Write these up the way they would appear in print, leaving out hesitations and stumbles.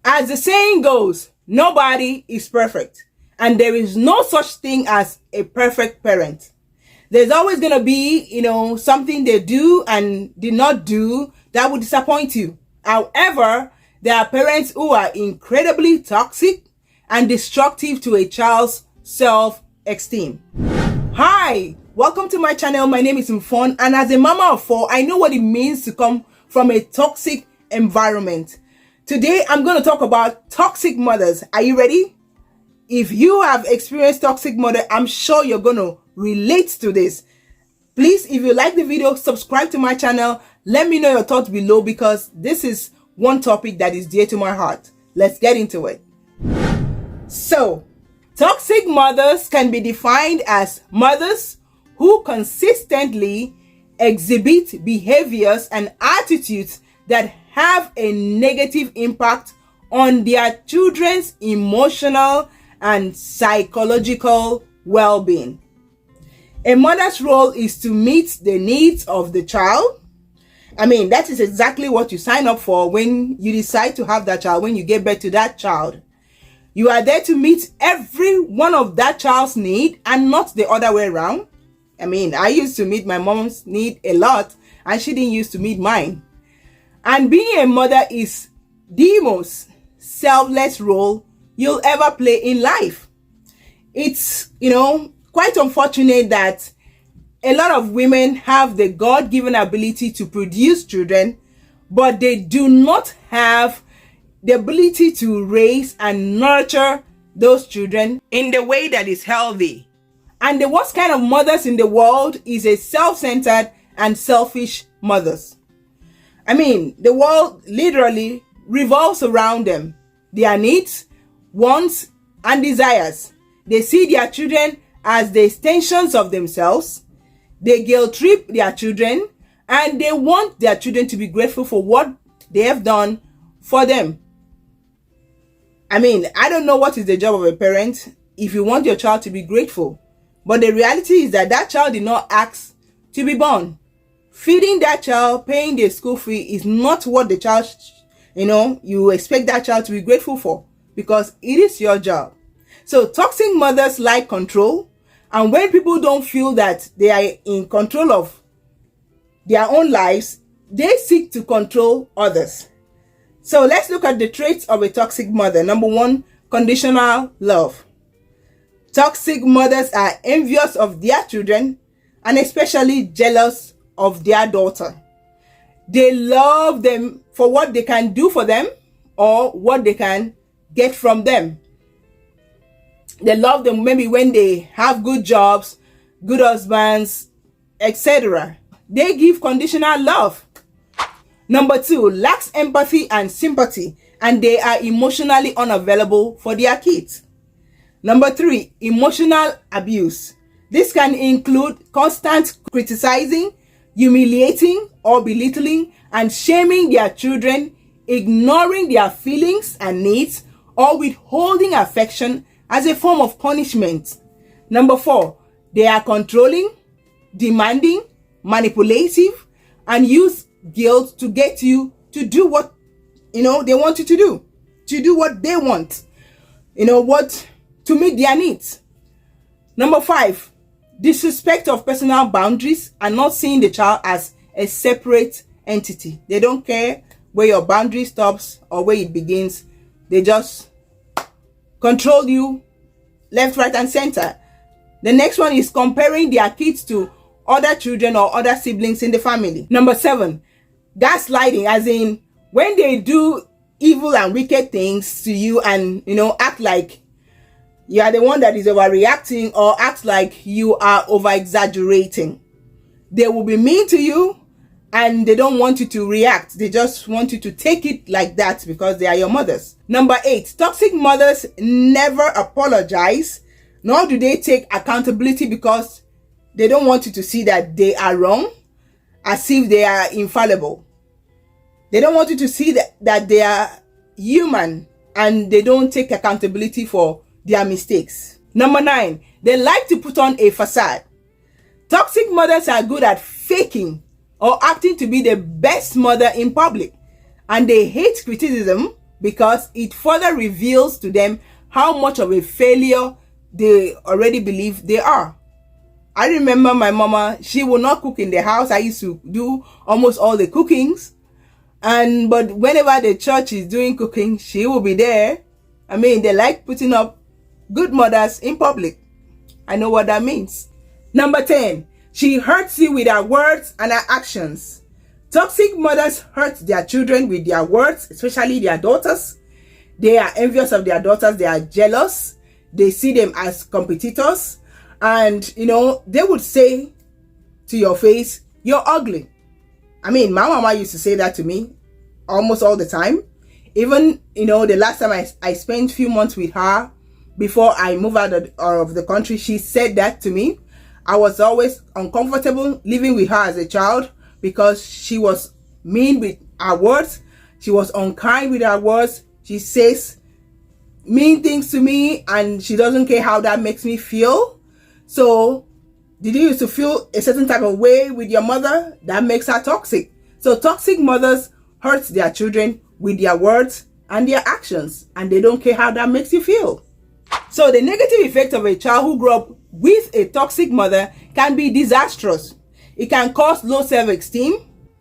As the saying goes, nobody is perfect, and there is no such thing as a perfect parent. There's always going to be, something they do and did not do that would disappoint you. However, there are parents who are incredibly toxic and destructive to a child's self-esteem. Hi, welcome to my channel. My name is Mfon, and as a mama of 4, I know what it means to come from a toxic environment. Today, I'm going to talk about toxic mothers. Are you ready? If you have experienced toxic mother, I'm sure you're going to relate to this. Please, if you like the video, subscribe to my channel. Let me know your thoughts below because this is one topic that is dear to my heart. Let's get into it. So, toxic mothers can be defined as mothers who consistently exhibit behaviors and attitudes that have a negative impact on their children's emotional and psychological well-being. A mother's role is to meet the needs of the child. That is exactly what you sign up for when you decide to have that child, when you give birth to that child. You are there to meet every one of that child's need and not the other way around. I used to meet my mom's need a lot and she didn't used to meet mine. And being a mother is the most selfless role you'll ever play in life. It's, quite unfortunate that a lot of women have the God-given ability to produce children, but they do not have the ability to raise and nurture those children in the way that is healthy. And the worst kind of mothers in the world is a self-centered and selfish mothers. The world literally revolves around them, their needs, wants, and desires. They see their children as the extensions of themselves. They guilt trip their children, and they want their children to be grateful for what they have done for them. I don't know what is the job of a parent if you want your child to be grateful. But the reality is that that child did not ask to be born. Feeding that child, paying their school fee is not what the child, you expect that child to be grateful for because it is your job. So toxic mothers like control. And when people don't feel that they are in control of their own lives, they seek to control others. So let's look at the traits of a toxic mother. Number 1, conditional love. Toxic mothers are envious of their children and especially jealous of their daughter. They love them for what they can do for them or what they can get from them. They love them maybe when they have good jobs, good husbands, etc. They give conditional love. Number 2, lacks empathy and sympathy, and they are emotionally unavailable for their kids. Number 3, emotional abuse. This can include constant criticizing, humiliating or belittling and shaming their children, ignoring their feelings and needs, or withholding affection as a form of punishment. Number 4, they are controlling, demanding, manipulative, and use guilt to get you to do what they want you to do what they want, to meet their needs. Number 5, disrespect of personal boundaries and not seeing the child as a separate entity. They don't care where your boundary stops or where it begins. They just control you left, right, and center. The next one is comparing their kids to other children or other siblings in the family. Number 7, gaslighting, as in when they do evil and wicked things to you and act like you are the one that is overreacting or act like you are over exaggerating. They will be mean to you and they don't want you to react. They just want you to take it like that because they are your mothers. Number 8, toxic mothers never apologize, nor do they take accountability because they don't want you to see that they are wrong, as if they are infallible. They don't want you to see that they are human and they don't take accountability for their mistakes. Number 9, they like to put on a facade. Toxic mothers are good at faking or acting to be the best mother in public, and they hate criticism because it further reveals to them how much of a failure they already believe they are. I remember my mama, she would not cook in the house. I used to do almost all the cookings. But whenever the church is doing cooking, she will be there. I mean, they like putting up good mothers in public. I know what that means. Number 10, she hurts you with her words and her actions. Toxic mothers hurt their children with their words, especially their daughters. They are envious of their daughters. They are jealous. They see them as competitors. And, they would say to your face, "You're ugly." I mean, my mama used to say that to me almost all the time. Even, the last time I spent a few months with her before I moved out of the country, she said that to me. I was always uncomfortable living with her as a child because she was mean with her words. She was unkind with her words. She says mean things to me and she doesn't care how that makes me feel. So, did you used to feel a certain type of way with your mother? That makes her toxic. So, toxic mothers hurt their children with their words and their actions, and they don't care how that makes you feel. So, the negative effect of a child who grew up with a toxic mother can be disastrous. It can cause low self-esteem,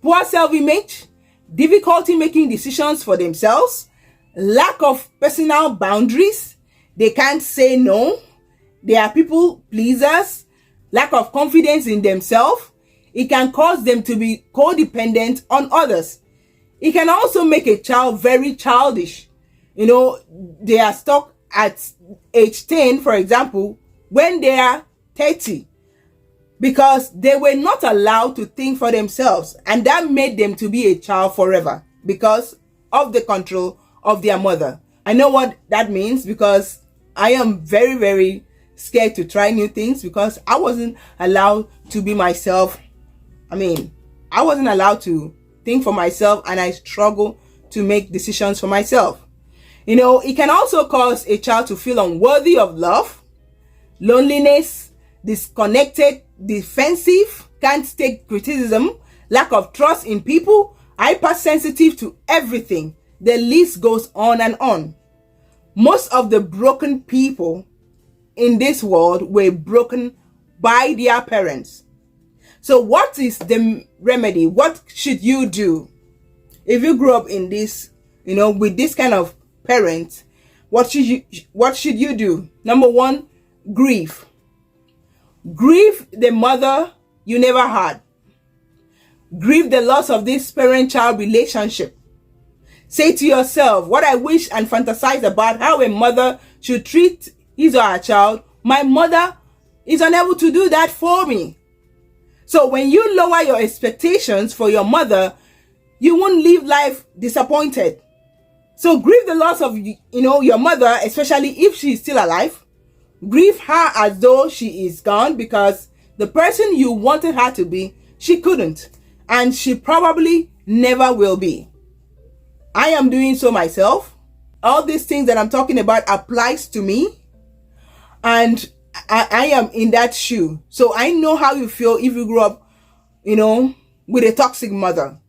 poor self-image, difficulty making decisions for themselves, lack of personal boundaries. They can't say no. They are people pleasers, lack of confidence in themselves. It can cause them to be codependent on others. It can also make a child very childish. They are stuck at age 10, for example, when they are 30, because they were not allowed to think for themselves, and that made them to be a child forever because of the control of their mother. I know what that means because I am very, very scared to try new things because I wasn't allowed to be myself. I wasn't allowed to think for myself, and I struggle to make decisions for myself. It can also cause a child to feel unworthy of love, loneliness, disconnected, defensive, can't take criticism, lack of trust in people, hypersensitive to everything. The list goes on and on. Most of the broken people in this world were broken by their parents. So what is the remedy? What should you do if you grew up in this, with this kind of parents? What should you do? Number 1, grieve. Grieve the mother you never had. Grieve the loss of this parent-child relationship. Say to yourself, what I wish and fantasize about how a mother should treat his or her child, my mother is unable to do that for me. So when you lower your expectations for your mother, you won't live life disappointed. So grieve the loss of, your mother, especially if she is still alive. Grieve her as though she is gone, because the person you wanted her to be, she couldn't. And she probably never will be. I am doing so myself. All these things that I'm talking about applies to me. And I am in that shoe. So I know how you feel if you grew up, with a toxic mother.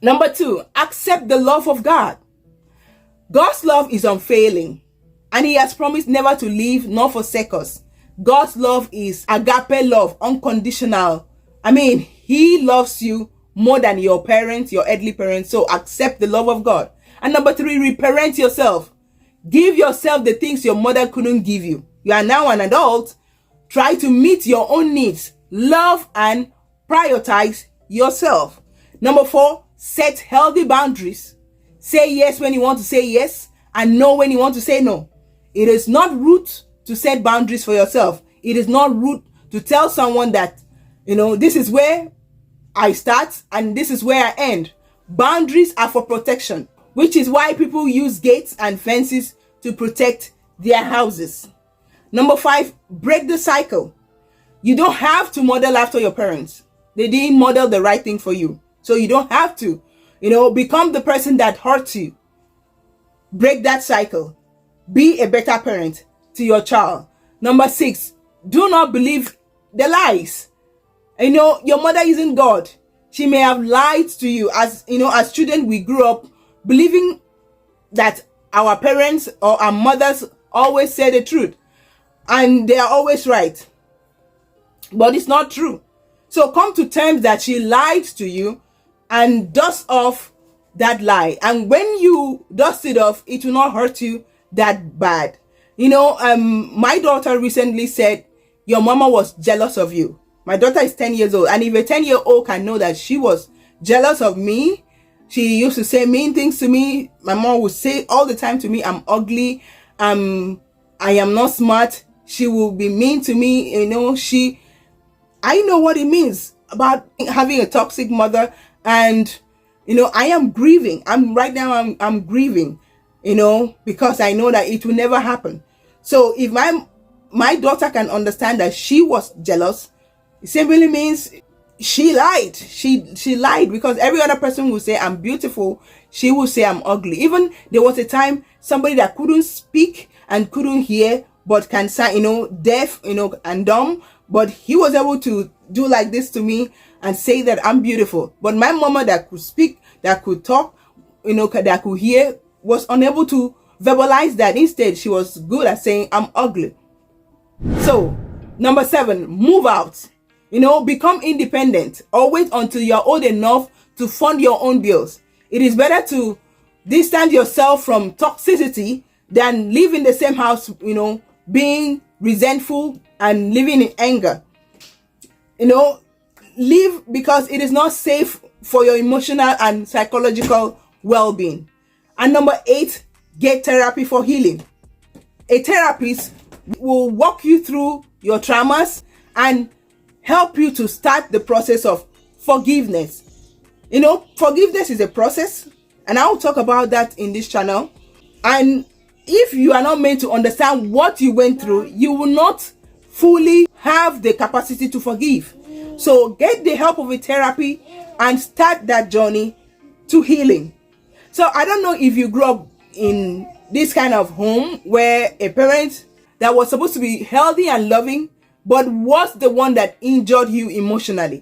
Number 2, accept the love of God. God's love is unfailing, and He has promised never to leave nor forsake us. God's love is agape love, unconditional. He loves you more than your parents, your earthly parents. So accept the love of God. And number 3, reparent yourself. Give yourself the things your mother couldn't give you. You are now an adult. Try to meet your own needs. Love and prioritize yourself. Number 4, set healthy boundaries. Say yes when you want to say yes, and no when you want to say no. It is not rude to set boundaries for yourself. It is not rude to tell someone that, this is where I start and this is where I end. Boundaries are for protection, which is why people use gates and fences to protect their houses. Number 5, break the cycle. You don't have to model after your parents. They didn't model the right thing for you. So you don't have to, become the person that hurts you. Break that cycle. Be a better parent to your child. Number 6, do not believe the lies. Your mother isn't God. She may have lied to you. As children, we grew up believing that our parents or our mothers always say the truth and they are always right. But it's not true. So come to terms that she lied to you and dust off that lie. And when you dust it off, it will not hurt you that bad. You know, my daughter recently said, your mama was jealous of you. My daughter is 10 years old. And if a 10-year-old can know that she was jealous of me, she used to say mean things to me. My mom would say all the time to me, I'm ugly. I am not smart. She will be mean to me. You know, I know what it means about having a toxic mother. And, you know, I am grieving. Right now I'm grieving, you know, because I know that it will never happen. So if my daughter can understand that she was jealous, it simply means she lied. She lied, because every other person will say I'm beautiful. She will say I'm ugly. Even there was a time somebody that couldn't speak and couldn't hear, but can sound, you know, deaf, you know, and dumb, but he was able to do like this to me and say that I'm beautiful. But my mama that could speak, that could talk, you know, that could hear, was unable to verbalize that. Instead, she was good at saying I'm ugly. So, number 7, move out. You know, become independent, or wait until you're old enough to fund your own bills. It is better to distance yourself from toxicity than live in the same house, you know, being resentful and living in anger. You know, leave, because it is not safe for your emotional and psychological well-being. And number 8, get therapy for healing. A therapist will walk you through your traumas and help you to start the process of forgiveness. You know, forgiveness is a process, and I will talk about that in this channel. And if you are not meant to understand what you went through, you will not fully have the capacity to forgive. So get the help of a therapy and start that journey to healing. So I don't know if you grew up in this kind of home where a parent that was supposed to be healthy and loving, but was the one that injured you emotionally.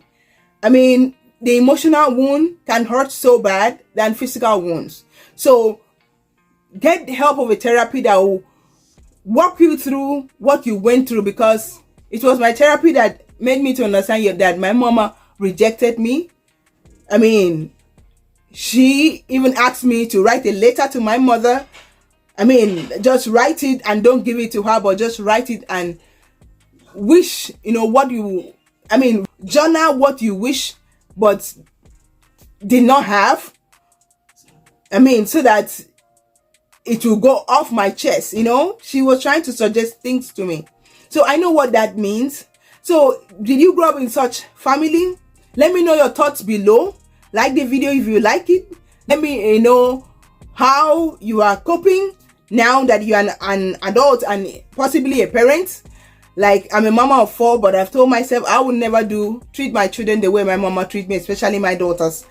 I mean, the emotional wound can hurt so bad than physical wounds. So get the help of a therapy that will walk you through what you went through, because it was my therapy that made me to understand that my mama rejected me. I mean, she even asked me to write a letter to my mother. I mean, just write it and don't give it to her, but just write it and wish, you know, journal what you wish but did not have. I mean, so that it will go off my chest, you know. She was trying to suggest things to me. So I know what that means. So did you grow up in such family? Let me know your thoughts below. Like the video if you like it. Let me know how you are coping now that you are an adult and possibly a parent. Like, I'm a mama of 4, but I've told myself I will never treat my children the way my mama treats me, especially my daughters.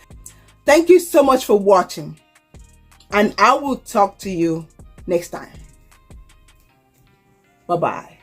Thank you so much for watching, and I will talk to you next time. Bye-bye.